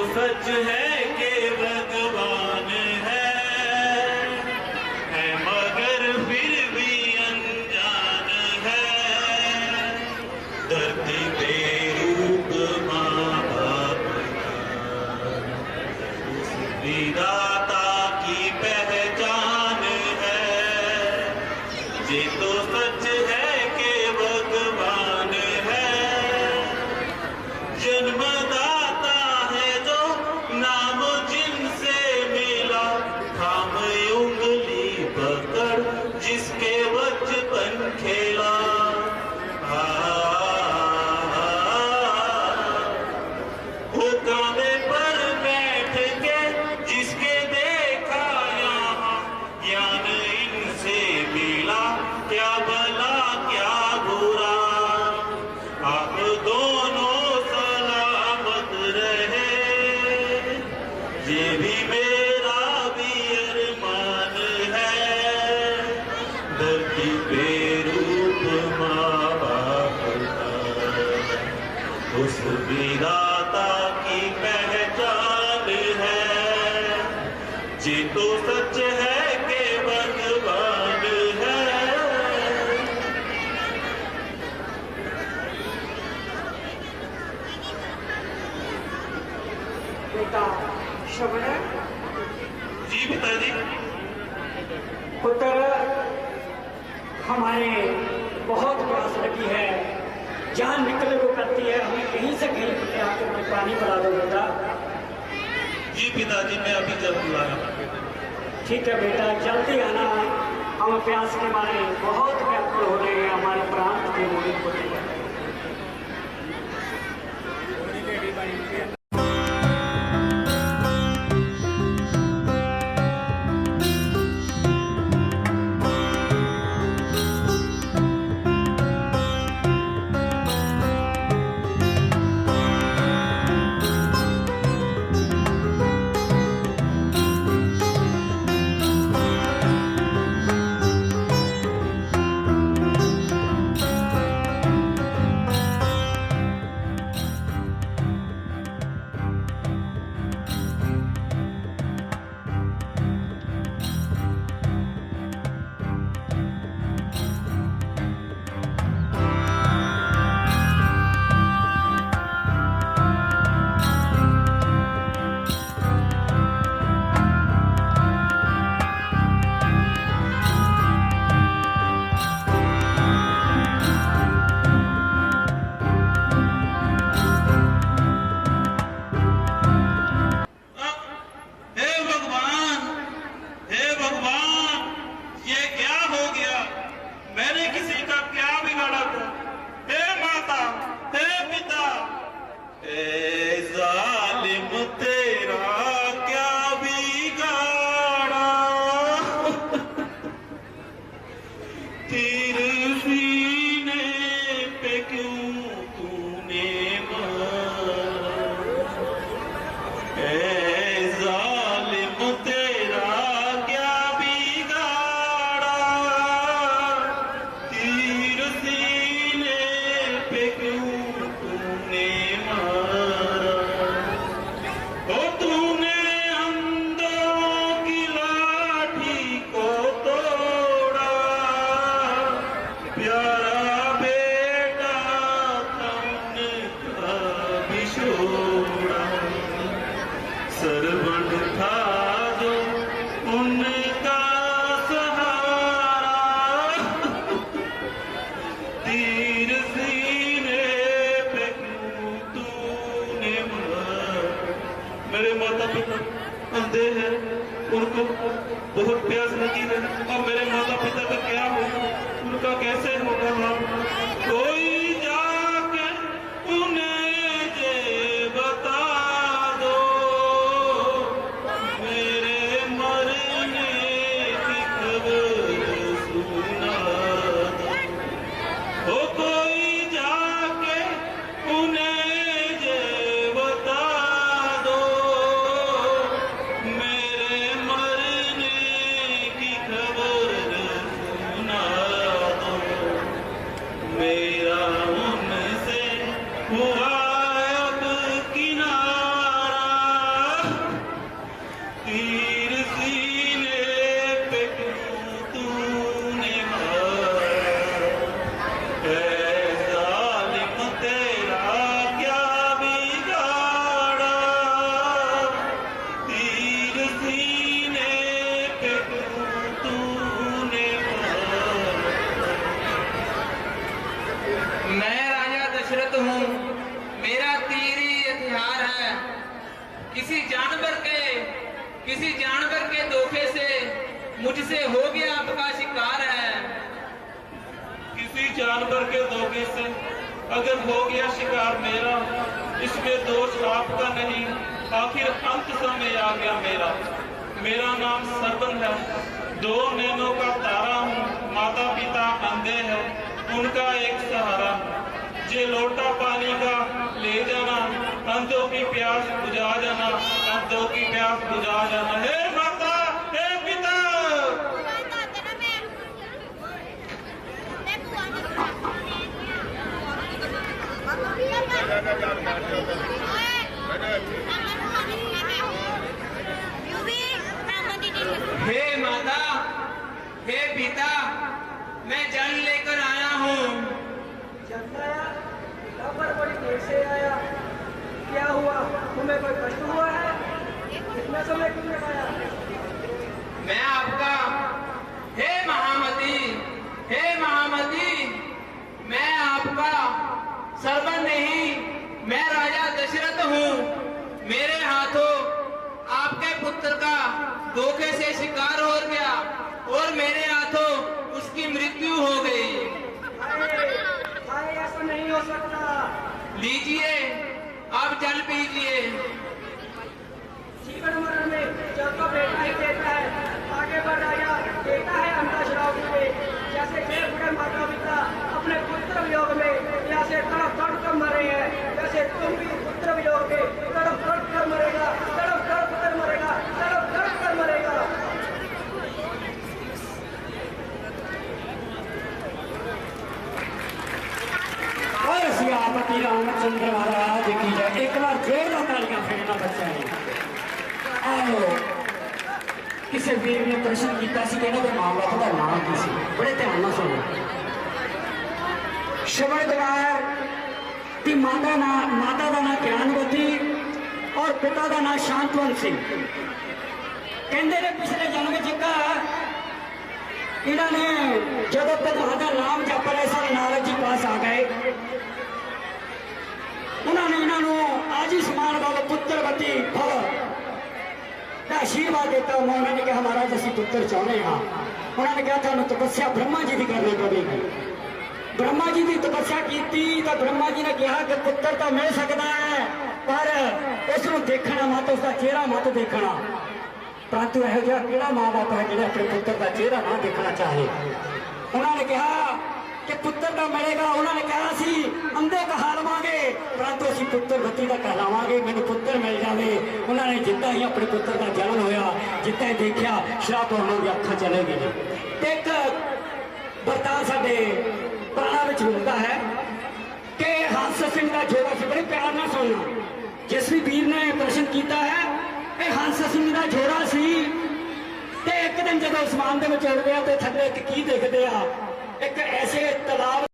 सच है कि भगवान है मगर फिर भी अनजान है। धरती पे रूप माँ बाप उस विधाता की पहचान है। ये तो सच है कि भगवान है जन्मदाता है जो नाम जिनसे मिला। थाम उंगली पकड़ जिसके बचपन खेला। वो कांधे पर बैठ के जिसके देखा यहाँ ज्ञान इनसे मिला। क्या भला क्या बुरा आप दोनों सलामत रहे। ये भी मेरा भी अरमान है। धरती पे रूप माँ बाप का उस विधाता की पहचान है। ये तो सच है कि भगवान है। बेटा श्रवण, जी पिताजी। पुत्र हमारे बहुत प्यास लगी है, जान निकलने को करती है, हमें कहीं से कहीं पे आकर पानी पिला दो बेटा। जी पिताजी, मैं अभी जब बुला रहा हूँ। ठीक है बेटा, जल्दी आना, हम प्यास के मारे बहुत व्याकुल हो रहे हैं, हमारे प्राण के होने को। सरवण था जो उनका बहुत प्यास लगी है। अब मेरे माता पिता का क्या होगा, उनका कैसे होगा हाल। कोई जाके उन्हें ये बता दो, मेरे मरने की खबर सुना दो। ओ कोई जाके उन्हें ये बता दो, मेरे मरने की खबर सुना दो। मेरा उनसे हुआ अब किनारा, तीर सीने पे क्यों तूने मारा। ऐ जालिम तेरा क्या बिगाड़ा, तीर सीने पे क्यों तूने मारा। मैं राजा दशरथ हूँ, मेरा तीर ही हथियार है। किसी जानवर के धोखे से मुझसे हो गया आपका शिकार है। किसी जानवर के धोखे से अगर हो गया शिकार मेरा, इसमें दोष आपका नहीं, आखिर अंत समय आ गया मेरा। मेरा नाम सरवन है, 2 नैनों का तारा हूँ, माता पिता अंधे हैं, उनका एक सहारा। जे लोटा पानी का ले जाना, अंधों की प्यास बुझा जाना, अंधों की प्यास बुझा जाना। हे माता, हे पिता, हे माता, हे पिता, मैं जल लेकर आया हूँ। जल्द आया, पर बड़ी देर से आया। क्या हुआ, तुम्हें कोई कष्ट हुआ है? कितना समय तुमने आया? मैं आपका, हे महामती, हे महामती, मैं आपका सरवन नहीं, मैं राजा दशरथ हूँ। मेरे हाथों आपके पुत्र का धोखे से शिकार हो गया और मेरे हाथों उसकी मृत्यु हो गई। अरे ऐसा नहीं हो सकता। लीजिए, आप जल पीजिए। जीवन मरण में जल का बेटा ही देता है, आगे बढ़ राजा देता है अंधा शराब में। जैसे एक बड़े माता पिता अपने पुत्र वियोग में जैसे तड़प तड़प कर मरे हैं, वैसे तुम भी पुत्र वियोग में तड़प तड़प कर मरेगा, तड़प तड़प कर मरेगा, तड़प तड़प कर मरेगा। और सियापति रामचंद्र महाराज की जय। एक बार जोरदार तालियां फेरना बच्चा है। आओ, किसी वीर ने प्रश्न किया सी कि मामला थोड़ा नाम की सी, बड़े ध्यान ਨਾਲ सुनो। श्रवण कुमार की माता का नाम ज्ञानवती और पिता का नाम शांतवंत सिंह। कहते ने पिछले जन्म जिका इन्होंने जब भगवान का नाम जप रहे सन, नारद जी पास आ गए। उन्होंने इन्होंने आज ही समान बाबा पुत्रवती भव का आशीर्वाद देता। उन्होंने कहा महाराज असं पुत्र चाहते हाँ। उन्होंने कहा थानू तपस्या ब्रह्मा जी की करनी पड़ेगी। ब्रह्मा जी की तपस्या की तो ब्रह्मा जी ने कहा कि पुत्र तो मिल सकता है, पर उसको देखना मत, उसका चेहरा मत देखना। परंतु यहो जिहा किहड़ा माँ बाप है जो अपने पुत्र का चेहरा ना देखना चाहे। उन्होंने कहा कि पुत्र का मिलेगा। उन्होंने कहा सी अंधे कहा लवांगे, परंतु असीं पुत्रवती का कहलावांगे, मैनूं पुत्र मिल जाए। उन्होंने जिद्दां ही अपने पुत्र का जन्म होया, जिद्दां ही देखा श्राप होने की अखां चले गई। एक बरतान साडे प्राणा विच मिलता है कि हंस सिंह का जोड़ा से, बड़े प्यार नाल सुनना। जिस भी वीर ने प्रश्न किया है कि हंस सिंह का जोड़ा सी ते एक दिन जब आसमान दे विच उड़दे आ ते थल्ले की देखदे आ, एक ऐसे तालाब